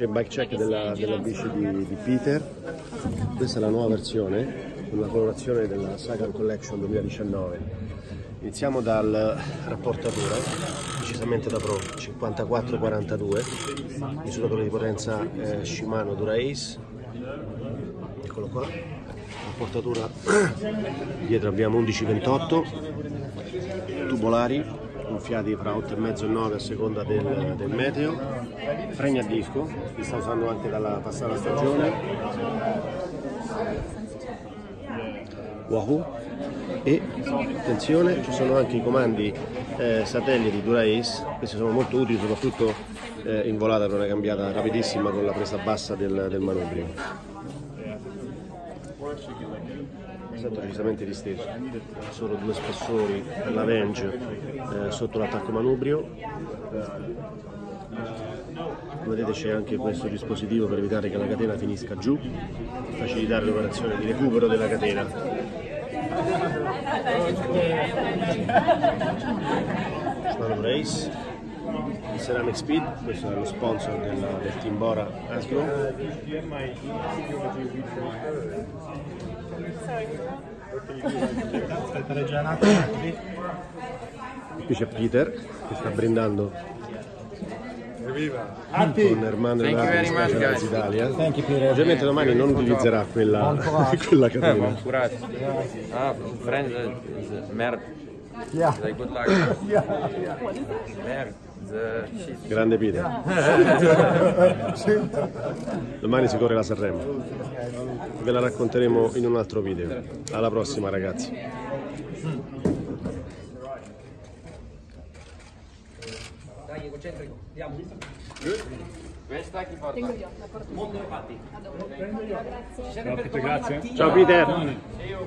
C'è il bike check della bici di Peter. Questa è la nuova versione, una colorazione della Sagan Collection 2019. Iniziamo dal rapportatore, decisamente da Pro, 5442, misuratore di potenza Shimano Dura-Ace. Eccolo qua. Rapportatura dietro abbiamo 1128, tubolari gonfiati fra 8,5 e 9 a seconda del meteo, freni a disco, li sta usando anche dalla passata stagione, Wahoo, e attenzione, ci sono anche i comandi satelliti Dura-Ace. Questi sono molto utili soprattutto in volata per una cambiata rapidissima con la presa bassa del manubrio. Sento decisamente disteso, solo due spessori per la range sotto l'attacco manubrio. Come vedete c'è anche questo dispositivo per evitare che la catena finisca giù e facilitare l'operazione di recupero della catena. Shimano Race, Ceramic Speed, questo è lo sponsor del team Bora Asgro. Qui c'è Peter che sta brindando con Ermando e Nato di Specialized Italia. Ovviamente domani non utilizzerà quella catena. Grande Peter. Domani si corre la Sanremo. Ve la racconteremo in un altro video. Alla prossima ragazzi. Dai, concentrico, andiamo. Questa chi porta? Tengo io, la porto. Mondo infatti. Grazie. Grazie. Ciao Peter.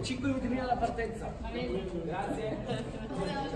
5 minuti prima della partenza. Grazie.